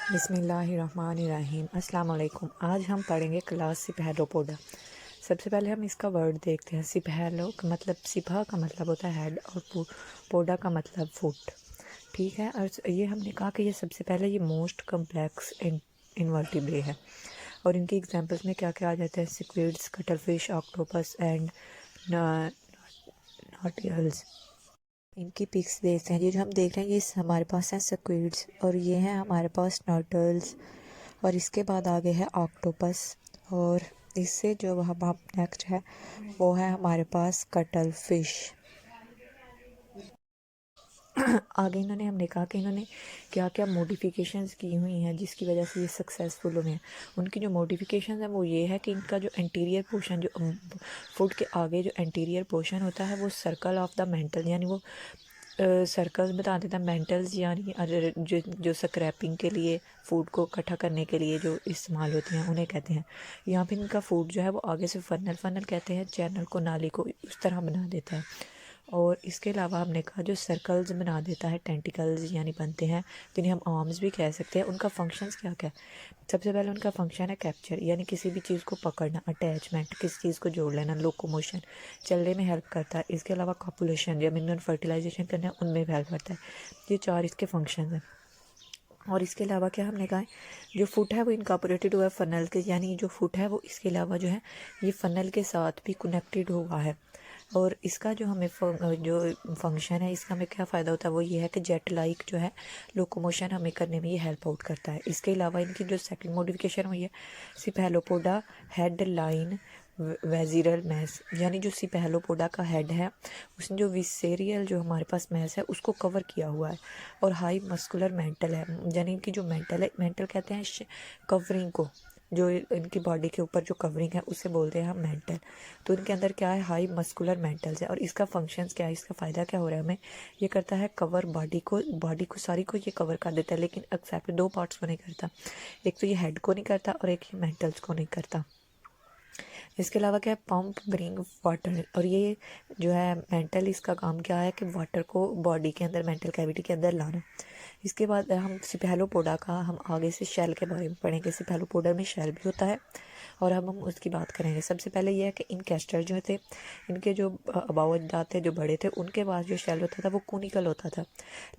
बिस्मिल्लाहिर्रहमानिर्रहीम। अस्सलाम वालेकुम। आज हम पढ़ेंगे क्लास सिपहलोपोडा। सबसे पहले हम इसका वर्ड देखते हैं। सिपहलो का मतलब, सिपह का मतलब होता है हेड और पोडा का मतलब फुट। ठीक है। और ये हमने कहा कि ये सबसे पहले ये मोस्ट कम्प्लेक्स इनवर्टिब्रे है। और इनकी एग्जांपल्स में क्या क्या आ जाते हैं? Squids, cuttlefish, octopus and nautilus. इनकी पिक्स देखते हैं। ये जो हम देख रहे हैं ये हमारे पास है स्क्विड्स और ये है हमारे पास नर्टल्स और इसके बाद आगे है ऑक्टोपस और इससे जो हम नेक्स्ट है वो है हमारे पास कटल फिश। आगे इन्होंने हमने कहा कि इन्होंने क्या क्या मॉडिफिकेशंस की हुई हैं जिसकी वजह से ये सक्सेसफुल हुए हैं। उनकी जो मॉडिफिकेशंस हैं वो ये है कि इनका जो इंटीरियर पोर्शन, जो फुट के आगे जो इंटीरियर पोर्शन होता है वो सर्कल ऑफ द मेंटल, यानी वो सर्कल्स बता देता है। मेंटल्स यानी जो स्क्रैपिंग के लिए, फूड को इकट्ठा करने के लिए जो इस्तेमाल होती हैं उन्हें कहते हैं। यहाँ पे इनका फूड जो है वो आगे से फनल कहते हैं, चैनल को, नाली को उस तरह बना देता है। और इसके अलावा हमने कहा जो सर्कल्स बना देता है, टेंटिकल्स यानी बनते हैं, जिन्हें हम आर्म्स भी कह सकते हैं। उनका फंक्शंस क्या क्या है? सबसे पहले उनका फंक्शन है कैप्चर, यानी किसी भी चीज़ को पकड़ना, अटैचमेंट, किसी चीज़ को जोड़ लेना, लोकोमोशन, चलने में हेल्प करता है। इसके अलावा कॉपुलेशन, जब इन्होंने फर्टिलाइजेशन करना है उनमें भी हेल्प करता है। ये चार इसके फंक्शन हैं। और इसके अलावा क्या हमने कहा है, जो फुट है वो इनकॉर्पोरेटेड हुआ है फनल के, यानी जो फुट है वो इसके अलावा जो है ये फनल के साथ भी कनेक्टेड हुआ है। और इसका जो हमें जो फंक्शन है, इसका हमें क्या फ़ायदा होता है वो ये है कि जेट लाइक जो है लोकोमोशन हमें करने में ये हेल्प आउट करता है। इसके अलावा इनकी जो सेकंड मॉडिफिकेशन हुई है, सिपहलोपोडा हेड लाइन वेजिरल मैस, यानी जो सिपहलोपोडा का हेड है उसने जो विसेरियल जो हमारे पास मैस है उसको कवर किया हुआ है। और हाई मस्कुलर मेंटल है, यानी इनकी जो मेंटल है, मेंटल कहते हैं कवरिंग को, जो इनकी बॉडी के ऊपर जो कवरिंग है उसे बोलते हैं हम मेंटल। तो इनके अंदर क्या है, हाई मस्कुलर मेंटल्स है। और इसका फंक्शंस क्या है, इसका फ़ायदा क्या हो रहा है हमें? ये करता है कवर बॉडी को सारी को ये कवर कर देता है, लेकिन एक्सेप्ट दो पार्ट्स को नहीं करता। एक तो ये हेड को नहीं करता और एक ये मेंटल्स को नहीं करता। इसके अलावा क्या है, पंप ब्रिंग वाटर, और ये जो है मेंटल, इसका काम क्या है कि वाटर को बॉडी के अंदर, मेंटल कैविटी के अंदर लाना। इसके बाद हम सिपहलोपोडा का हम आगे से शेल के बारे में पढ़ेंगे। सिपहलोपोडा में शेल भी होता है और अब हम उसकी बात करेंगे। सबसे पहले यह है कि इन कैस्टर जो थे, इनके जो आबाऊ अजदाद थे जो बड़े थे, उनके पास जो शेल होता था वो कोनिकल होता था।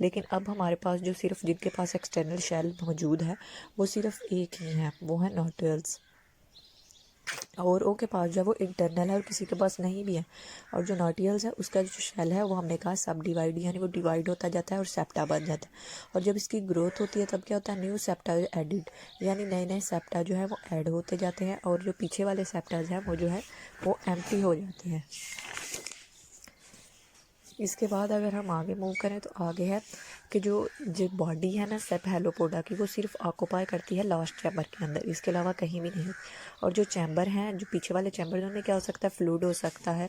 लेकिन अब हमारे पास जो सिर्फ जिनके पास एक्सटर्नल शेल मौजूद है वो सिर्फ एक ही है, वो है नॉटल्स। और ओ के पास जो है वो इंटरनल है और किसी के पास नहीं भी है। और जो नॉटियल्स है उसका जो शेल है वो हमने कहा सब डिवाइड, यानी वो डिवाइड होता जाता है और सेप्टा बन जाता है। और जब इसकी ग्रोथ होती है तब क्या होता है, न्यू सेप्टा एडिड, यानी नए नए सेप्टा जो है वो ऐड होते जाते हैं और जो पीछे वाले सेप्टाज हैं वो जो है वो एम्प्टी हो जाते हैं। इसके बाद अगर हम आगे मूव करें तो आगे है कि जो बॉडी है ना सिपहलोपोडा की, वो सिर्फ ऑक्यूपाई करती है लास्ट चैम्बर के अंदर, इसके अलावा कहीं भी नहीं। और जो चैम्बर हैं, जो पीछे वाले चैम्बर, उनमें क्या हो सकता है, फ्लूइड हो सकता है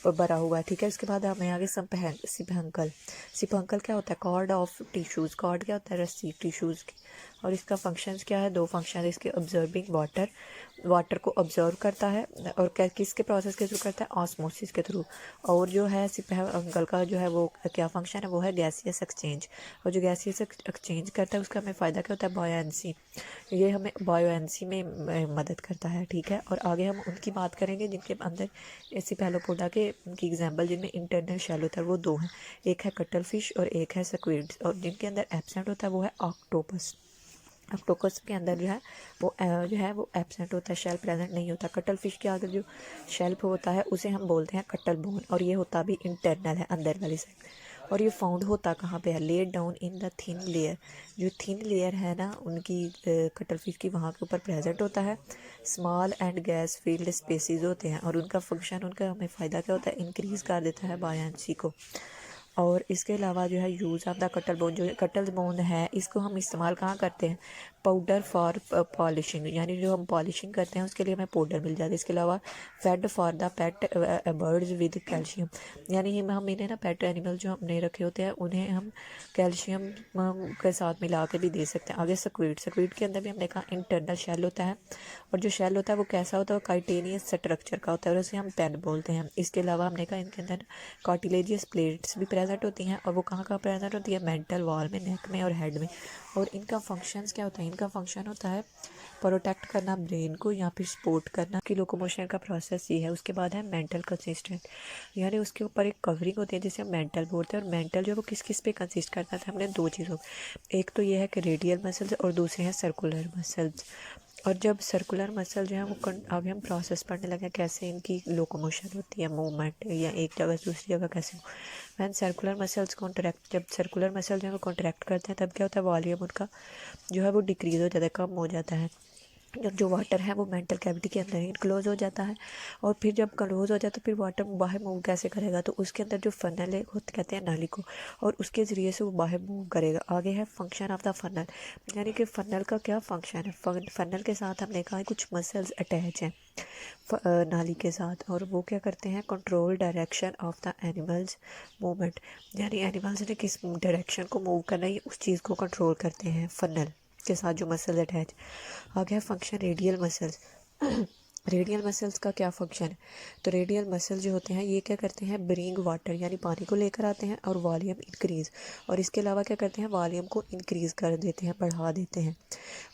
भरा हुआ है। ठीक है। इसके बाद हमें आगे सिपहंकल। सिपहंकल क्या होता है, कॉर्ड ऑफ टिश्यूज़। कॉर्ड क्या होता है, रस्सी टिश्यूज़ की। और इसका फंक्शंस क्या है, दो फंक्शन है इसके। ऑब्जर्विंग वाटर को ऑब्जर्व करता है और किसके प्रोसेस के थ्रू करता है, ऑस्मोसिस के थ्रू। और जो है सिपहंकल का जो है वो क्या फंक्शन है, वो है गैसियस एक्सचेंज। और जो गैसियस एक्सचेंज करता है उसका हमें फ़ायदा क्या होता है, बॉयंसी। ये हमें बॉयंसी में मदद करता है। ठीक है। और आगे हम उनकी बात करेंगे जिनके अंदर सिपहलोपोडा के उनकी एग्जाम्पल जिनमें इंटरनल शेल होता है वो दो हैं, एक है कटल फिश और एक है स्क्विड्स। और जिनके अंदर एब्सेंट होता है वो है ऑक्टोपस। ऑक्टोपस के अंदर जो है वो एब्सेंट होता है, शेल प्रेजेंट नहीं होता। कटल फिश के आगे जो शेल्फ होता है उसे हम बोलते हैं कटल बोन, और ये होता भी इंटरनल है, अंदर वाली साइड। और ये फाउंड होता कहाँ पे है, laid down in the thin layer. जो थिन लेयर है ना उनकी कटल फिश की, वहाँ के ऊपर प्रेजेंट होता है। Small and gas field species होते हैं और उनका फंक्शन, उनका हमें फ़ायदा क्या होता है, इंक्रीज़ कर देता है बायांसी को। और इसके अलावा जो है यूज़ ऑफ द कटल बोन, जो कटल बोन है इसको हम इस्तेमाल कहाँ करते हैं, पाउडर फॉर पॉलिशिंग, यानी जो हम पॉलिशिंग करते हैं उसके लिए हमें पाउडर मिल जाता है। इसके अलावा fed for the pet birds with calcium, यानी हम इन्हें ना, पेट एनिमल जो हमने रखे होते हैं उन्हें हम कैल्शियम के साथ मिला के भी दे सकते हैं। आगे स्क्विड के अंदर भी हमने कहा इंटरनल शेल होता है। और जो शेल होता है वो कैसा होता है, काइटेनियस स्ट्रक्चर का होता है और उसे हम पेन बोलते हैं। इसके अलावा हमने कहा इनके अंदर कार्टिलेजियस प्लेट्स भी प्रेजेंट प्रेजेंट होती हैं, और वो कहाँ कहाँ प्रेजेंट होती है, मेंटल वॉल में, नेक में और हेड में। और इनका फंक्शंस क्या होता है, इनका फंक्शन होता है प्रोटेक्ट करना ब्रेन को या फिर सपोर्ट करना कि लोकोमोशन का प्रोसेस ये है। उसके बाद है मेंटल कंसिस्टेंट, यानी उसके ऊपर एक कवरिंग होती है जिसे हम मेंटल बोलते हैं। और मेंटल जो है वो किस किस पे कंसिस्ट करता है, हमने दो चीज़ों, एक तो ये है कि रेडियल मसल्स और दूसरे हैं सर्कुलर मसल्स। और जब सर्कुलर मसल जो है वो आगे हम प्रोसेस पढ़ने लगे कैसे इनकी लोकोमोशन होती है, मूवमेंट या एक जगह से दूसरी जगह कैसे हो। वैन सर्कुलर मसल्स कॉन्ट्रैक्ट, जब सर्कुलर मसल जो है वो कॉन्ट्रैक्ट करते हैं तब क्या होता है, वॉल्यूम उनका जो है वो डिक्रीज़ हो जाता है, कम हो जाता है। जब जो वाटर है वो मेंटल कैविटी के अंदर ही क्लोज हो जाता है। और फिर जब क्लोज हो जाता है तो फिर वाटर बाहर मूव कैसे करेगा, तो उसके अंदर जो फनल है वो कहते हैं नाली को, और उसके ज़रिए से वो बाहर मूव करेगा। आगे है फंक्शन ऑफ द फनल, यानी कि फनल का क्या फंक्शन है। फनल के साथ हमने कहा है कुछ मसल्स अटैच हैं नाली के साथ, और वो क्या करते हैं, control direction of the animals movement, यानी एनिमल्स ने किस डायरेक्शन को मूव करना है उस चीज़ को कंट्रोल करते हैं फनल के साथ जो मसल अटैच। आ गया function radial muscles. Radial muscles का क्या फंक्शन है, तो रेडियल मसल जो होते हैं ये क्या करते हैं, ब्रिंग वाटर यानी पानी को लेकर आते हैं और वॉल्यूम इंक्रीज़, और इसके अलावा क्या करते हैं, वॉल्यूम को इंक्रीज़ कर देते हैं, बढ़ा देते हैं।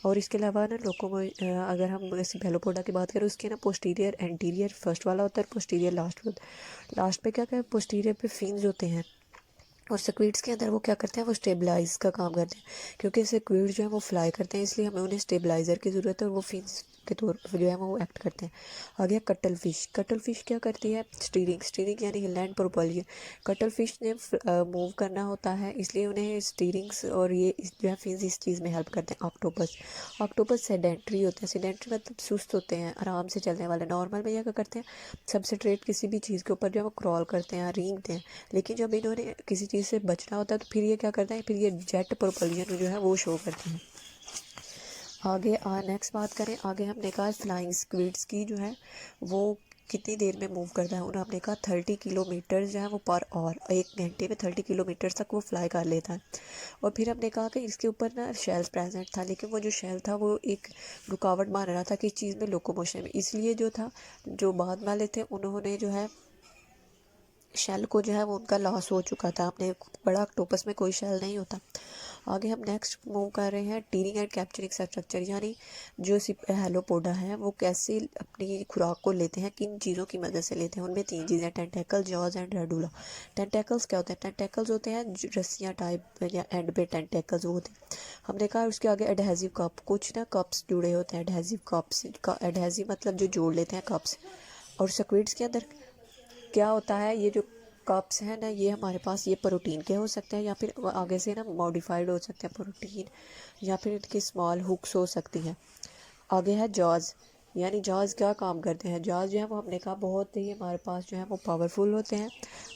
और इसके अलावा ना अगर हम सेफलोपोडा की बात करें उसके ना पोस्टीरियर एंटीरियर फर्स्ट वाला होता है, पोस्टीरियर लास्ट पे क्या पोस्टीरियर पे फिन्स होते हैं। और स्क्विड्स के अंदर वो क्या करते हैं, वो स्टेबलाइज का काम करते हैं, क्योंकि स्क्विड जो है वो फ्लाई करते हैं, इसलिए हमें उन्हें स्टेबलाइज़र की ज़रूरत है और वो फिन्स के तौर पर जो है वो एक्ट करते हैं। आ गया कटल फिश। कटल फिश क्या करती है, स्टीरिंग यानी लैंड प्रोपल्शन। कटल फिश ने मूव करना होता है, इसलिए उन्हें स्टीरिंग्स और ये जो है फिन्स इस चीज़ में हेल्प करते हैं। ऑक्टोपस सेडेंट्री होते हैं, सेडेंट्री मतलब सुस्त होते हैं, आराम से चलने वाले। नॉर्मल में क्या करते हैं, सबस्ट्रेट किसी भी चीज़ के ऊपर जो है वो क्रॉल करते हैं, रेंगते हैं, लेकिन जब इन्होंने किसी चीज़ से बचना होता है तो फिर ये क्या करते हैं, फिर ये जेट प्रोपल्शन जो है वो शो करते हैं। आगे नेक्स्ट बात करें, आगे हमने कहा फ्लाइंग स्क्विड्स की जो है वो कितनी देर में मूव करता है, उन्हें हमने कहा 30 किलोमीटर जो है वो पर आवर, 1 घंटे में 30 किलोमीटर तक वो फ्लाई कर लेता है। और फिर हमने कहा कि इसके ऊपर ना शेल प्रेजेंट था, लेकिन वो जो शेल था वो एक रुकावट मान रहा था कि इस चीज़ में लोकोमोशन में, इसलिए जो था जो बाद वाले थे उन्होंने जो है शेल को जो है वो उनका लॉस हो चुका था। अपने बड़ा ऑक्टोपस में कोई शेल नहीं होता। आगे हम नेक्स्ट मूव कर रहे हैं टीरिंग एंड कैप्चरिंग स्ट्रक्चर, यानी जो हेलोपोडा है वो कैसे अपनी खुराक को लेते हैं, किन चीज़ों की मदद से लेते हैं। उनमें 3 चीज़ें, tentacle, jaws and radula. Tentacles क्या होते हैं, टेंटेकल्स होते हैं रस्सियाँ टाइप या एंड पे टेंटेकल्स वो होते हैं। हमने कहा उसके आगे एडहेसिव कप, कुछ ना कप्स जुड़े होते हैं, एडहेसिव कप्स का, एडहेसिव मतलब जो जोड़ लेते हैं कप्स। और स्क्विड्स के अंदर क्या होता है, ये जो कप्स हैं ना ये हमारे पास ये प्रोटीन के हो सकते हैं या फिर आगे से ना मॉडिफाइड हो सकते हैं प्रोटीन, या फिर इनकी स्मॉल हुक्स हो सकती हैं। आगे है जॉज, यानी जॉज क्या काम करते हैं, जॉज जो है वो हमने कहा बहुत ही हमारे पास जो है वो पावरफुल होते हैं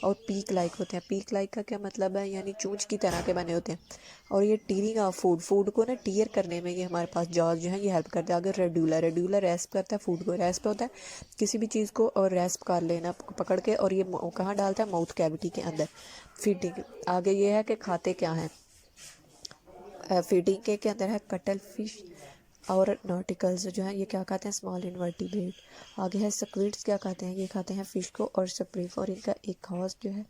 और पीक लाइक होते हैं। पीक लाइक का क्या मतलब है, यानी चूंच की तरह के बने होते हैं। और ये टीयरिंग ऑफ फूड को ना टीयर करने में ये हमारे पास जॉज जो है ये हेल्प करते हैं। अगर रेडुलर रेस्प करता है फूड को, रेस्प होता है किसी भी चीज़ को और रेस्प कर लेना पकड़ के, और ये कहाँ डालता है, माउथ कैविटी के अंदर। फीडिंग, आगे ये है कि खाते क्या हैं, फीडिंग के अंदर है कटल फिश और नॉटिकल्स जो है ये क्या खाते हैं, स्मॉल इनवर्टिब्रेट। आगे है स्क्विड्स, क्या खाते हैं, ये खाते हैं फिश को और स्प्रिंग। और इनका एक खास जो है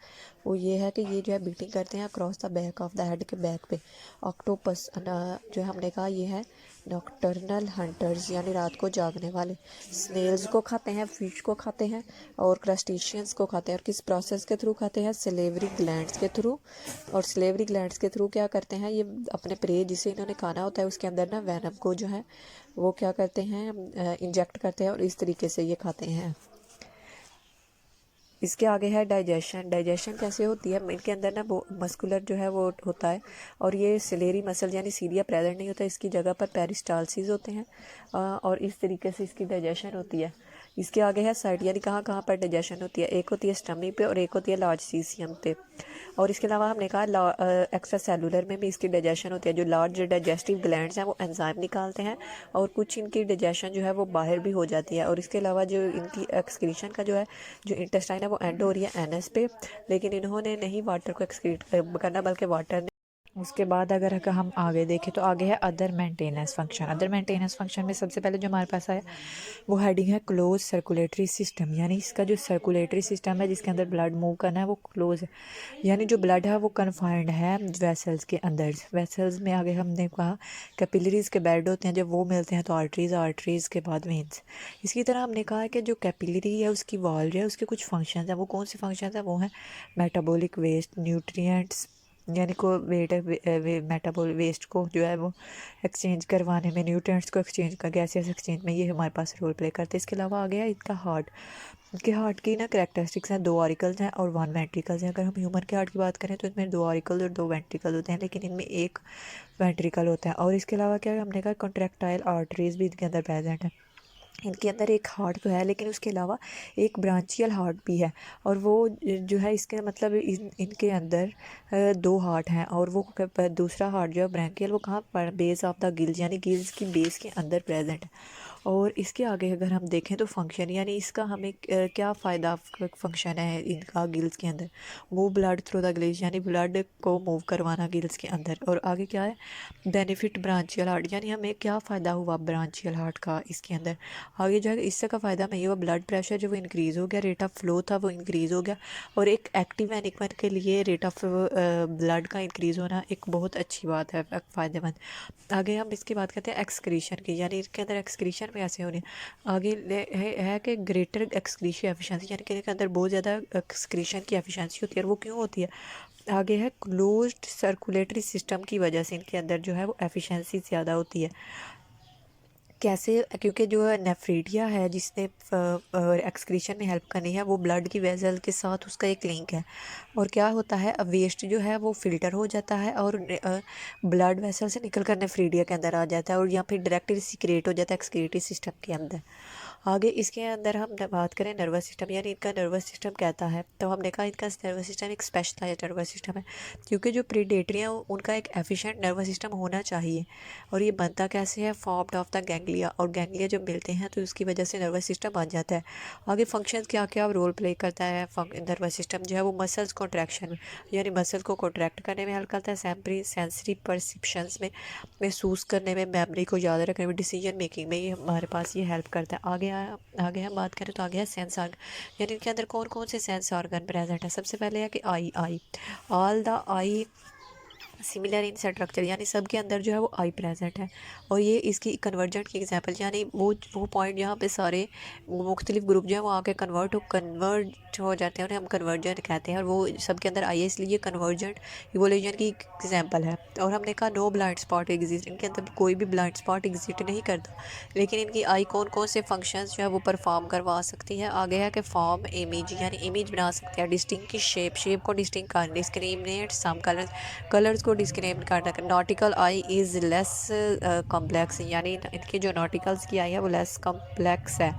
वो ये है कि ये जो है बीटिंग करते हैं across the back of the head के बैक पे। ऑक्टोपस जो हमने कहा ये है नॉक्टर्नल हंटर्स, यानी रात को जागने वाले। स्नेल्स को खाते हैं, फिश को खाते हैं और क्रस्टेशियंस को खाते हैं। और किस प्रोसेस के थ्रू खाते हैं, सलेवरी ग्लैंड्स के थ्रू। और सलेवरी ग्लैंड्स के थ्रू क्या करते हैं, ये अपने प्रे जिसे इन्होंने खाना होता है उसके अंदर ना वैनम को जो है वो क्या करते हैं, इंजेक्ट करते हैं और इस तरीके से ये खाते हैं। इसके आगे है डाइजेशन। डाइजेशन कैसे होती है, इनके अंदर ना वो मस्कुलर जो है वो होता है और ये सिलेरी मसल यानी सीलिया प्रेजेंट नहीं होता, इसकी जगह पर पेरिस्टालसिस होते हैं और इस तरीके से इसकी डाइजेशन होती है। इसके आगे है साइट, यानी कहाँ कहाँ पर डाइजेशन होती है, एक होती है स्टमनी पे और एक होती है लार्ज सीसियम पे। और इसके अलावा हमने कहा एक्स्ट्रा सेलुलर में भी इसकी डाइजेशन होती है। जो लार्ज डाइजेस्टिव ग्लैंड्स हैं वो एंजाइम निकालते हैं और कुछ इनकी डाइजेशन जो है वो बाहर भी हो जाती है। और इसके अलावा जो इनकी एक्सक्रीशन का जो है जो इंटेस्टाइन है वो एंड हो रही है एनएस पे, लेकिन इन्होंने नहीं वाटर को एक्सक्रीट करना बल्कि वाटर ने उसके बाद अगर हम आगे देखें तो आगे है other maintenance function. Other maintenance function में सबसे पहले जो हमारे पास आया वो हेडिंग है क्लोज सर्कुलेटरी सिस्टम, यानी इसका जो सर्कुलेटरी सिस्टम है जिसके अंदर ब्लड मूव करना है वो क्लोज है, यानी जो ब्लड है वो कन्फाइंड है वेसल्स के अंदर। वेसल्स में आगे हमने कहा कैपिलरीज के बेड होते हैं, जब वो मिलते हैं तो आर्टरीज, आर्टरीज के बाद वेन्स। इसी तरह हमने कहा है कि जो कैपिलरी है उसकी वॉल है उसके कुछ फंक्शन हैं। वो कौन से फंक्शन हैं? वो हैं मेटाबॉलिक वेस्ट, न्यूट्रिएंट्स, यानी को मेटाबॉल वेस्ट को जो है वो एक्सचेंज करवाने में, न्यूट्रिएंट्स को एक्सचेंज कर गैसेस एक्सचेंज में, ये हमारे पास रोल प्ले करते हैं। इसके अलावा आ गया इनका हार्ट। इनके हार्ट की ना करेक्टरिस्टिक्स हैं, 2 ऑरिकल्स हैं और 1 वेंट्रिकल्स हैं। अगर हम ह्यूमन के हार्ट की बात करें तो इसमें 2 ऑरिकल्स और 2 वेंट्रिकल होते हैं, लेकिन इनमें 1 वेंट्रिकल होता है। और इसके अलावा क्या है, हमने कहा कॉन्ट्रैक्टाइल आर्टरीज भी इनके अंदर प्रेजेंट है। इनके अंदर एक हार्ट तो है लेकिन उसके अलावा एक ब्रांचियल हार्ट भी है, और वो जो है इसके मतलब इनके अंदर 2 हार्ट हैं, और वो दूसरा हार्ट जो है ब्रैंकियल वो कहाँ पर, बेस ऑफ द गिल्स, यानी गिल्स की बेस के अंदर प्रेजेंट है। और इसके आगे अगर हम देखें तो फंक्शन, यानी इसका हमें क्या फ़ायदा फंक्शन है इनका गिल्स के अंदर, move blood through the gills, यानी ब्लड को मूव करवाना गिल्स के अंदर। और आगे क्या है, बेनिफिट ब्रांचियल हार्ट, यानी हमें क्या फ़ायदा हुआ ब्रांचियल हार्ट का इसके अंदर। आगे जाकर इससे का फ़ायदा में ये हुआ, ब्लड प्रेशर जो वो इंक्रीज़ हो गया, रेट ऑफ फ्लो था वो इंक्रीज़ हो गया, और एक एक्टिव एनिमल के लिए रेट ऑफ ब्लड का इंक्रीज़ होना एक बहुत अच्छी बात है, फ़ायदेमंद। आगे हम इसकी बात करते हैं एक्सक्रीशन की, यानी इसके अंदर एक्सक्रीशन में ऐसे होने आगे है कि ग्रेटर एक्सक्रीशन एफिशिएंसी, यानी कि इसके अंदर बहुत ज़्यादा एक्सक्रीशन की एफिशिएंसी होती है। और वो क्यों होती है? आगे है क्लोज्ड सर्कुलेटरी सिस्टम की वजह से इनके अंदर जो है वो एफिशिएंसी ज़्यादा होती है। कैसे? क्योंकि जो नेफ्रीडिया है जिसने एक्सक्रीशन में हेल्प करनी है, वो ब्लड की वेसल के साथ उसका एक लिंक है। और क्या होता है, अब वेस्ट जो है वो फिल्टर हो जाता है और ब्लड वेसल से निकल कर नेफ्रीडिया के अंदर आ जाता है, और यहाँ फिर डायरेक्टली सीक्रेट हो जाता है एक्सक्रीटरी सिस्टम के अंदर। आगे इसके अंदर हम बात करें नर्वस सिस्टम, यानी इनका नर्वस सिस्टम कहता है, तो हमने कहा इनका नर्वस सिस्टम एक स्पेशलाइज्ड नर्वस सिस्टम है, क्योंकि जो प्रीडेटरी हैं उनका एक एफिशिएंट नर्वस सिस्टम होना चाहिए। और ये बनता कैसे है? फॉर्म्ड ऑफ द गैंग्लिया, और गैंग्लिया जब मिलते हैं तो उसकी वजह से नर्वस सिस्टम बन जाता है। आगे फंक्शन क्या क्या रोल प्ले करता है नर्वस सिस्टम जो है वो मसल्स कॉन्ट्रैक्शन में, यानी मसल को कॉन्ट्रैक्ट करने में हेल्प करता है, सेंसरी परसेप्शंस में, महसूस करने में, मेमोरी को याद रखने में, डिसीजन मेकिंग में ये हमारे पास ये हेल्प करता है। आगे हम बात करें तो आगे है सेंस ऑर्गन, यानी इनके अंदर कौन कौन से सेंस ऑर्गन प्रेजेंट है। सबसे पहले है कि eye all the eye similar in structure, यानी सबके अंदर जो है वो आई प्रेजेंट है, और ये इसकी कन्वर्जेंट की एग्जांपल, यानी वो पॉइंट जहाँ पे सारे मुख्तलिफ ग्रुप जो है वो आके कन्वर्ट हो जाते हैं, उन्हें हम कन्वर्जेंट कहते हैं, और वो सबके अंदर आई है, इसलिए कन्वर्जेंट इवोल्यूशन की एग्जांपल है। और हमने कहा नो ब्लाइंड स्पॉट एग्जिस्ट, इनके अंदर कोई भी ब्लाइंड स्पॉट एग्जिस्ट नहीं करता, लेकिन इनकी आई कौन कौन से फंक्शंस जो है वो परफॉर्म करवा सकती है। आगे है कि फॉर्म इमेज, यानी इमेज बना सकते हैं, डिस्टिंग की शेप को डिस्टिंग कर, डिस्क्रिमिनेट सम कलर्स को डिस्क्रिमिनेट करना। Nautical I is less complex, यानी इनकी जो नॉटिकल्स की आई है वो लेस कॉम्प्लेक्स है,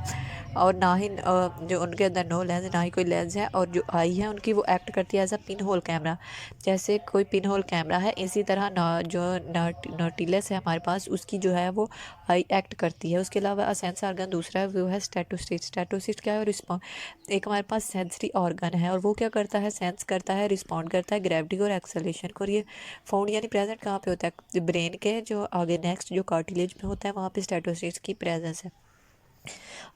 और ना ही जो उनके अंदर नो लेंस, ना ही कोई लेंस है, और जो आई है उनकी वो एक्ट करती है as a pinhole camera, जैसे कोई पिन होल कैमरा है, इसी तरह जो नोटिलस है हमारे पास उसकी जो है वो आई एक्ट करती है। उसके अलावा सेंस ऑर्गन दूसरा है वो है स्टेटोसिस्ट। स्टेटोसिस्ट क्या है? रिस्पॉन्ड, एक हमारे पास सेंसरी ऑर्गन है, और वो क्या करता है? सेंस करता है, रिस्पॉन्ड करता है ग्रेविटी और एक्सेलेरेशन को। और ये फाउंड यानी प्रेजेंट कहाँ पे होता है? ब्रेन के जो आगे नेक्स्ट जो कार्टिलेज में होता है वहाँ पे स्टेटोसिस्ट की प्रेजेंस है।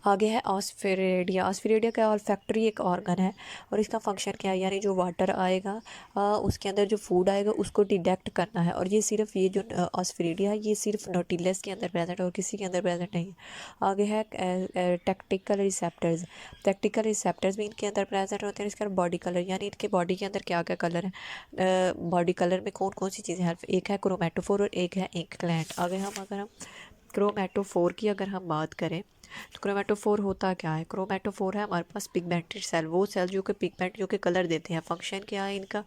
आगे है ऑस्फेरेडिया। ऑस्फेरेडिया का ऑल्फैक्टरी एक ऑर्गन है, और इसका फंक्शन क्या है? यानी जो वाटर आएगा उसके अंदर जो फूड आएगा उसको डिटेक्ट करना है, और ये सिर्फ ये जो ऑस्फेरेडिया है ये सिर्फ नोटिलस के अंदर प्रेजेंट है और किसी के अंदर प्रेजेंट नहीं है। आगे है टैक्टिकल रिसेप्टर्स। टैक्टिकल रिसेप्टर्स भी इनके अंदर प्रेजेंट होते हैं। इसका बॉडी कलर, यानी इनके बॉडी के अंदर क्या क्या कलर है, बॉडी कलर में कौन कौन सी चीज़ें हैं? एक है क्रोमेटोफोर और एक है इंक ग्लैंड। अगर हम क्रोमेटोफोर की अगर हम बात करें तो क्रोमेटोफोर होता क्या है? क्रोमेटोफोर है हमारे पास पिगमेंटेड सेल, वो सेल जो कि पिगमेंट जो कि कलर देते हैं। फंक्शन क्या है इनका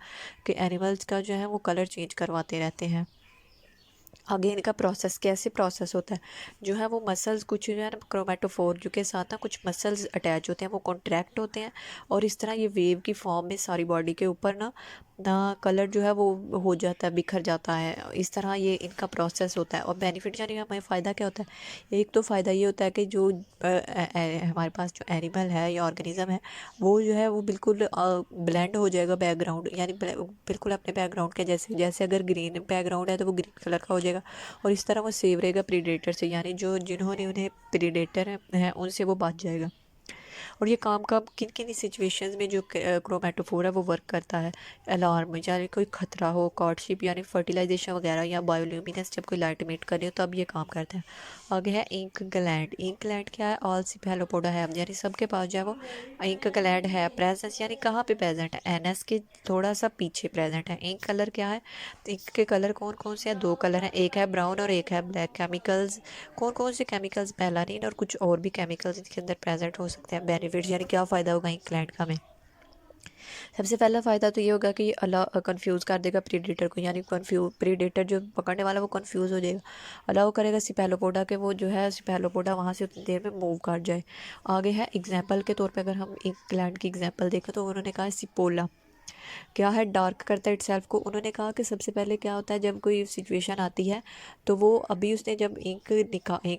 कि एनिमल्स का जो है वो कलर चेंज करवाते रहते हैं। आगे इनका प्रोसेस कैसे प्रोसेस होता है, जो है वो मसल्स कुछ जो है ना क्रोमेटोफोर जो के साथ ना कुछ मसल्स अटैच होते हैं, वो कॉन्ट्रैक्ट होते हैं और इस तरह ये वेव की फॉर्म में सारी बॉडी के ऊपर ना कलर जो है वो हो जाता है, बिखर जाता है। इस तरह ये इनका प्रोसेस होता है। और बेनिफिट यानी हमें फ़ायदा क्या होता है, एक तो फ़ायदा ये होता है कि जो हमारे पास जो एनिमल है या ऑर्गेनिज़म है वो जो है वो बिल्कुल ब्लेंड हो जाएगा बैकग्राउंड, यानी बिल्कुल अपने बैकग्राउंड के जैसे, जैसे अगर ग्रीन बैकग्राउंड है तो वो ग्रीन कलर का हो जाएगा और इस तरह वो सेव रहेगा प्रीडेटर से, यानी जो जिन्होंने उन्हें प्रीडेटर हैं उनसे वो बच जाएगा। और ये काम कब किन किन सिचुएशंस में जो क्रोमेटोफोर है वो वर्क करता है, अलार्म यानी कोई खतरा हो, कॉर्डशिप यानी फर्टिलाइजेशन वगैरह, या बायोल्यूमिनेंस जब कोई लाइट इमिट कर रही हो तब ये काम करता है। आगे है इंक ग्लैंड। इंक ग्लैंड क्या है, ऑल सिफेलोपोडा है, यानी सबके पास जो है वो इंक ग्लैंड है। प्रेजेंस यानी कहाँ पे प्रेजेंट है, एनएस के थोड़ा सा पीछे प्रेजेंट है। इंक कलर क्या है, तो इंक के कलर कौन कौन से हैं, दो कलर हैं, एक है ब्राउन और एक है ब्लैक। केमिकल्स कौन कौन से केमिकल्स, मेलानिन और कुछ और भी केमिकल्स इसके अंदर प्रेजेंट हो सकते हैं। बेनिफिट्स यानी क्या फ़ायदा होगा इंक ग्लैंड का हमें, सबसे पहला फ़ायदा तो ये होगा कि ये अलाउ कन्फ्यूज़ कर देगा प्रीडेटर को, यानी प्रीडेटर जो पकड़ने वाला वो कन्फ्यूज़ हो जाएगा। अलाउ करेगा सिफेलोपोडा के वो जो है सिफेलोपोडा वहाँ से उतनी देर में मूव कर जाए। आगे है एग्जाम्पल के तौर पे अगर हम एक ग्लैंड की एग्जाम्पल देखें तो उन्होंने कहा सिपोला क्या है, डार्क करता है इटसेल्फ को। उन्होंने कहा कि सबसे पहले क्या होता है जब कोई सिचुएशन आती है तो वो अभी उसने जब इंक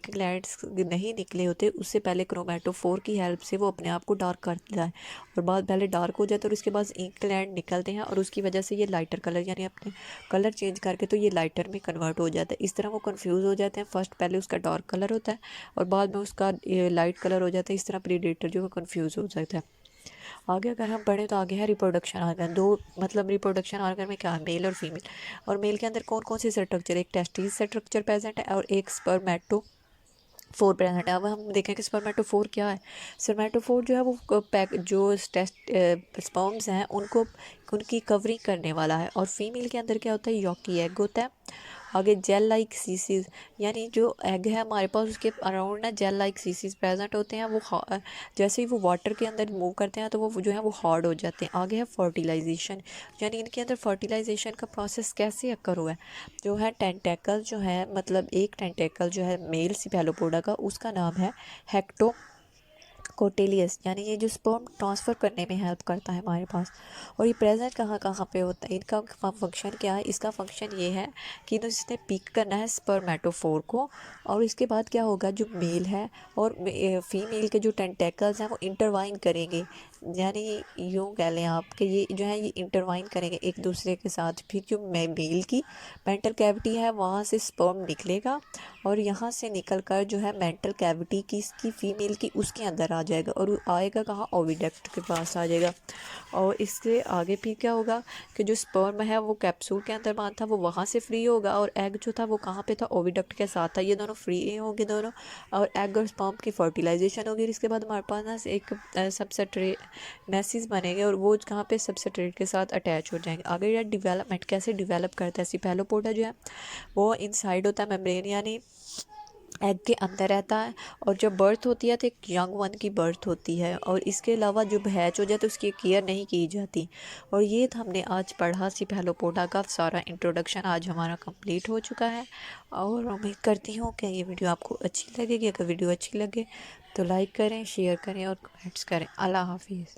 ग्लैंड्स नहीं निकले होते उससे पहले क्रोमेटोफोर की हेल्प से वो अपने आप को डार्क कर देता है और बाद पहले डार्क हो जाता है और उसके बाद इंक ग्लैंड निकलते हैं और उसकी वजह से ये लाइटर कलर यानी अपने कलर चेंज करके तो ये लाइटर में कन्वर्ट हो जाता है। इस तरह वो कन्फ्यूज़ हो जाते हैं, फर्स्ट पहले उसका डार्क कलर होता है और बाद में उसका लाइट कलर हो जाता है। इस तरह प्रीडेटर जो है कन्फ्यूज़ हो सकता है। आगे अगर हम पढ़ें तो आगे है रिप्रोडक्शन ऑर्गन। दो मतलब रिप्रोडक्शन ऑर्गन में क्या है, मेल और फीमेल। और मेल के अंदर कौन कौन से स्ट्रक्चर, एक टेस्टिस स्ट्रक्चर प्रेजेंट है और एक स्पर्मेटोफोर प्रेजेंट है। अब हम देखें कि स्पर्मेटोफोर क्या है। स्पर्मेटोफोर जो है वो पैक जो टेस्ट स्पर्म्स हैं उनको उनकी कवरिंग करने वाला है। और फीमेल के अंदर क्या होता है, यॉकी एग होता है। आगे जेल लाइक सीसीज, यानी जो एग है हमारे पास उसके अराउंड ना जेल लाइक सीसीज प्रेजेंट होते हैं। वो जैसे ही वो वाटर के अंदर मूव करते हैं तो वो जो है वो हार्ड हो जाते हैं। आगे है फर्टिलाइजेशन, यानी इनके अंदर फर्टिलाइजेशन का प्रोसेस कैसे अकर हुआ है। जो है टेंटेकल जो है, मतलब एक टेंटेकल जो है मेल सिफेलोपोडा का उसका नाम है हेक्टो कोटेलियस, यानी ये जो स्पर्म ट्रांसफ़र करने में हेल्प करता है हमारे पास। और ये प्रेजेंट कहाँ कहाँ पे होता है, इनका फंक्शन क्या है, इसका फंक्शन ये है कि इसने पिक करना है स्पर्मेटोफोर को और इसके बाद क्या होगा, जो मेल है और फीमेल के जो टेंटेकल्स हैं वो इंटरवाइन करेंगे, यानी यूँ कह लें आप कि ये जो है ये इंटरवाइन करेंगे एक दूसरे के साथ। फिर जो मेल की मेंटल कैविटी है वहाँ से स्पर्म निकलेगा और यहाँ से निकल कर जो है मेंटल कैविटी की इसकी फीमेल की उसके अंदर आ जाएगा और वो आएगा कहाँ, ओविडक्ट के पास आ जाएगा। और इसके आगे फिर क्या होगा कि जो स्पर्म है वो कैप्सूल के अंदर बांध था वो वहाँ से फ्री होगा और एग जो था वो कहाँ पे था, ओविडक्ट के साथ था। ये दोनों फ्री होंगे दोनों और एग और स्पर्म की फर्टिलाइजेशन होगी। इसके बाद हमारे पास ना एक सबसेट्रेट नेसिस बनेंगे और वो कहाँ पे सबसेट्रेट के साथ अटैच हो जाएंगे। आगे ये डेवलपमेंट कैसे डेवलप करता है, सिफेलोपोडा जो है वो इनसाइड होता है मेम्ब्रेन, यानी एग के अंदर रहता है। और जब बर्थ होती है तो एक यंग वन की बर्थ होती है और इसके अलावा जब हैच हो जाए तो उसकी केयर नहीं की जाती। और ये हमने आज पढ़ा सिफेलोपोडा का सारा इंट्रोडक्शन आज हमारा कंप्लीट हो चुका है। और उम्मीद करती हूँ कि ये वीडियो आपको अच्छी लगेगी। अगर वीडियो अच्छी लगे तो लाइक करें, शेयर करें और कमेंट्स करें। अल्लाह हाफिज़।